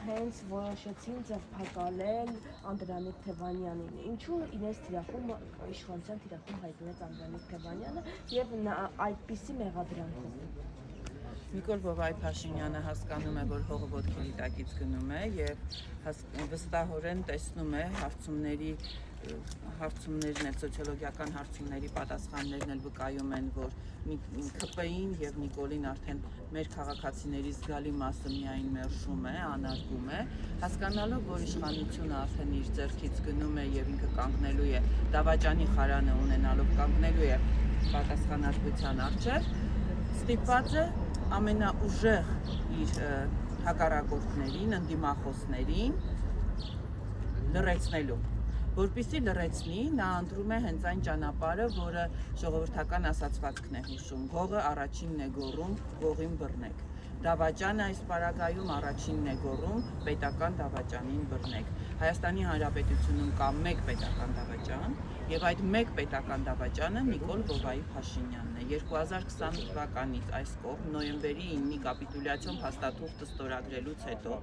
հենց որոշեցին ձերբակալել Անդրանիկ Թևանյանին։ Ինչու իրենց թիրախումը, իշխանության թիրախում հայտնեց Անդրանիկ Թևանյանը եւ այդպիսի մեղադրանքով։ Նիկոլ Վովայի Փաշինյանը հասկանում է, որ հողը ոտքի տակից գնում է եւ վստահորեն տեսնում է հարցումներն էլ սոցիոլոգիական հարցումների պատասխաններն էլ վկայում են, որ ՔՊ-ին եւ Նիկոլին արդեն մեր քաղաքացիների զգալի մասը միայն մերժում է, անարգում է, հասկանալով, որ իշխանությունը արդեն իր ձեռքից գնում է եւ ինքը կանգնելու է դավաճանի խարանը ունենալով կանգնելու է պատասխանատվության առջև, ստիպված է ամենաուժեղ իր հակառակորդներին, ընդդիմախոսներին լրացնելու։ Որպեսզի լրացնի, նա ընտրում է հենց այն ճանապարհը, որը ժողովրդական ասացվածքն է հուշում. հողը առաջինն է գոռում, հողին բռնեք։ Դավաճանը այս պարագայում առաջինն է գոռում, պետական դավաճանին բռնեք։ Հայաստանի Հանրապետությունում կա մեկ պետական դավաճան, եւ այդ մեկ պետական դավաճանը Նիկոլ Վովայի Փաշինյանն է։ 2020 թվականից այս կողմ նոյեմբերի 9-ի կապիտուլյացիոն փաստաթուղթը ստորագրելուց հետո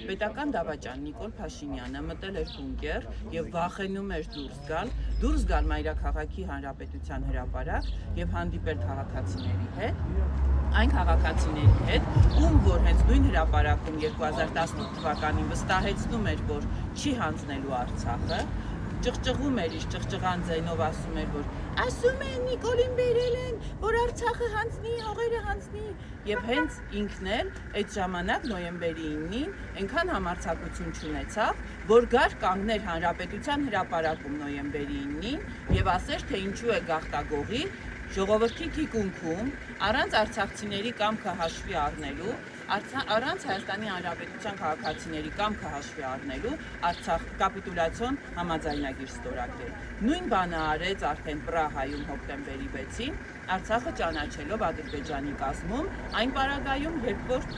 պետական դավաճան Նիկոլ Փաշինյանը մտել էր բունկեր եւ վախենում էր դուրս գալ Մայրաքաղաքի Հանրապետության հրապարակ եւ հանդիպել քաղաքացիների հետ, այն քաղաքացիների հետ, ում որ հենց նույն հրապարակում 2018 թվականին վստահեցնում էր, որ չի հանձնելու Արցախը, ճղճղում էր իր ճղճղան ձայնով ասում էր, որ ասում են Նիկոլին բերել են, որ Արցախը հանձնի, հողերը հանձնի, եւ հենց ինքն էլ այդ ժամանակ նոյեմբերի 9-ին այնքան համարձակություն չունեցավ, որ գար կանգներ Հանրապետության հրապարակում նոյեմբերի 9-ին եւ ասեր, թե ինչու է գաղտագողի ժողովրդի թիկունքում առանց արցախցիների կամքը հաշվի առնելու, առանց Հայաստանի Հանրապետության քաղաքացիների կամքը հաշվի առնելու Արցախ կապիտուլյացիոն համաձայնագիր ստորագրել։ Նույն բանը արեց արդեն Պրահայում հոկտեմբերի 6-ին, Արցախը ճանաչելով Ադրբեջանի կազմում, այն պարագայում, երբ որ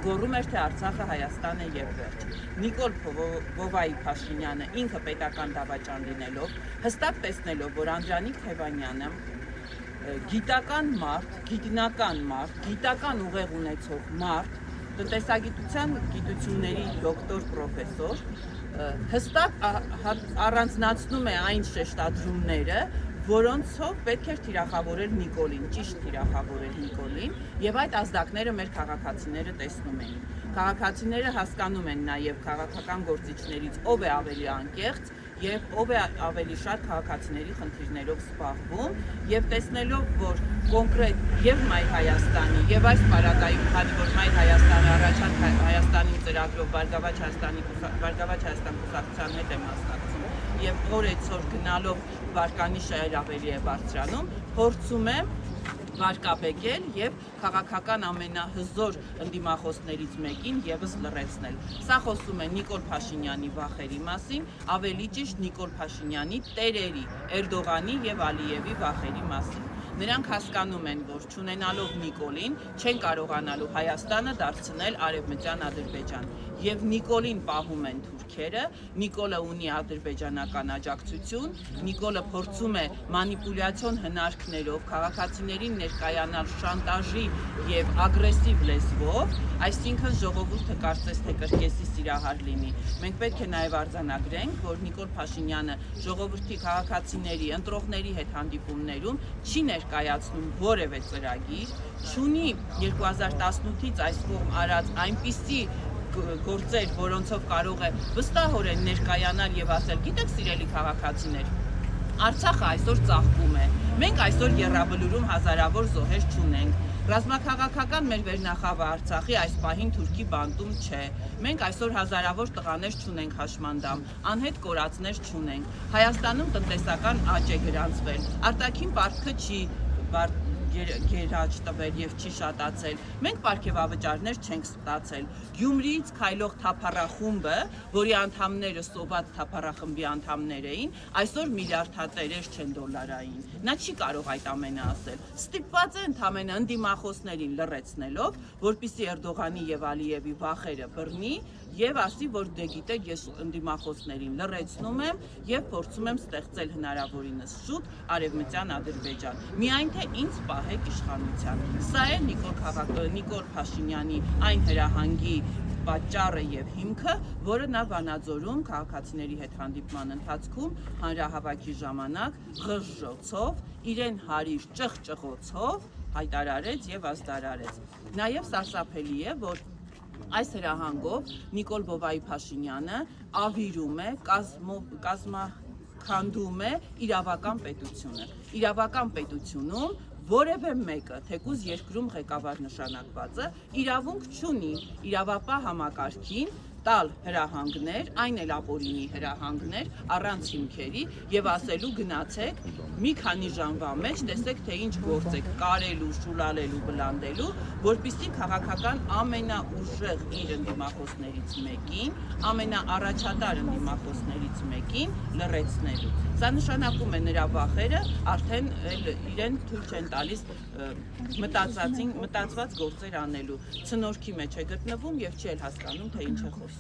գոռում էր, թե Արցախը Հայաստան է եւ վերջ։ Նիկոլ Վովայի Փաշինյանը ինքը պետական դավաճան լինելով, հստակ տեսնելով, որ Անդրանիկ Թևանյանը գիտական մարդ, գիտնական մարդ, գիտական ուղեղ ունեցող մարդ, տնտեսագիտության գիտությունների դոկտոր պրոֆեսոր, հստակ առանձնացնում է այն շեշտադրումները, որոնցով պետք էր թիրախավորել Նիկոլին, ճիշտ թիրախավորել Նիկոլին, եւ այդ ազդակները մեր քաղաքացիները տեսնում էին։ Քաղաքացիները հասկանում են նաեւ քաղաքական գործիչներից ով է ավելի անկեղծ եւ ով է ավելի շատ քաղաքացիների խնդիրներով զբաղվում եւ տեսնելով, որ կոնկրետ եւ Մայր Հայաստանի եւ այս պարագայում, քանի որ Մայր Հայաստանը առաջան Հայաստանի ծրագրով Բարգավաճ Հայաստան կուսակցության հետ է մասնակցում եւ օրեցօր գնալով վարկանիշը ավելի է բարձրանում, փորձում է վարկաբեկել եւ քաղաքական ամենահզոր ընդդիմախոսներից մեկին եւս լրացնել։ Սա խոսում է Նիկոլ Փաշինյանի վախերի մասին, ավելի ճիշտ Նիկոլ Փաշինյանի տերերի Էրդողանի եւ Ալիևի վախերի մասին։ Նրանք հասկանում են, որ չունենալով Նիկոլին չեն կարողանալու Հայաստանը դարձնել արևմտյան Ադրբեջան եւ Նիկոլին պահում են թուրքերը, Նիկոլը ունի ադրբեջանական աջակցություն, Նիկոլը փորձում է մանիպուլյացիոն հնարքներով քաղաքացիներին ներկայանալ շանտաժի եւ ագրեսիվ լեզվով, այսինքն ժողովուրդը կարծես թե կրկեսի սիրահար լինի։ Մենք պետք է նաեւ արձանագրենք, որ Նիկոլ Փաշինյանը ժողովրդի քաղաքացիների, ընտրողների հետ հանդիպումներում չի ներկայացնում որևէ ծրագիր, չունի 2018-ից այս կողմ արած այնպիսի գործեր, որոնցով կարող է վստահորեն ներկայանալ եւ ասել, գիտեք սիրելի քաղաքացիներ, Արցախը այսօր ծաղկում է, մենք այսօր եռաբլուրում հազարավոր զոհեր չունենք, ռազմաքաղաքական մեր վերնախավը Արցախի այս պահին Թուրքի բանտում չէ, մենք այսօր հազարավոր տղաներ չունենք հաշմանդամ, անհետ կորածներ չունենք, Հայաստանում տնտեսական աճ է գրանցվել, արտաքին պարտքը չի գերաճ տվել եւ չի շատացել։ Մենք պարգևավճարներ չենք ստացել։ Գյումրիից քայլող թափառախումբը, որի անդամները սոված թափառախմբի անդամներ էին, այսօր միլիարդատերեր չեն դոլարային։ Նա չի կարող այդ ամենը ասել։ Ստիպված է ընդամենը ընդդիմախոսներին լրացնելով, որպեսզի Էրդողանի եւ Ալիևի վախերը բռնի եւ ասի, որ դե գիտեք, ես ընդդիմախոսներին լրացնում եմ եւ փորձում եմ ստեղծել հնարավորինս շուտ արևմտյան Ադրբեջան։ Միայն թե ինձ պահեք իշխանության։ Սա է Նիկոլ Փաշինյանի այն հրահանգի պատճառը եւ հիմքը, որը նա Վանաձորում քաղաքացիների հետ հանդիպման ընթացքում հանրահավաքի ժամանակ ղժժոցով, իրեն հարիր ճղճղոցով հայտարարեց եւ ազդարարեց։ Նաեւ սարսափելի է, որ այս հրահանգով Նիկոլ Բովայի Փաշինյանը ավիրում է, կազմաքանդում է իրավական պետությունը։ Իրավական պետությունում որևէ մեկը, թեկուզ երկրում ղեկավար նշանակվածը, իրավունք չունի իրավապահ համակարգին տալ հրահանգներ, այն էլ ապօրինի հրահանգներ, առանց հիմքերի եւ ասելու գնացեք մի քանի ժամվա մեջ տեսեք թե ինչ գործ եք կարելու, շուլալելու, բլանդելու, որպեսզի քաղաքական ամենաուժեղ իր ընդդիմախոսներից մեկին, ամենաառաջադար ընդդիմախոսներից մեկին լռեցնելու։ Սա նշանակում է նրա վախերը արդեն իրեն թույլ չեն տալիս մտածված գործեր անելու։ Ցնորքի մեջ է գտնվում եւ չի էլ հասկանում թե ինչ է խոսում։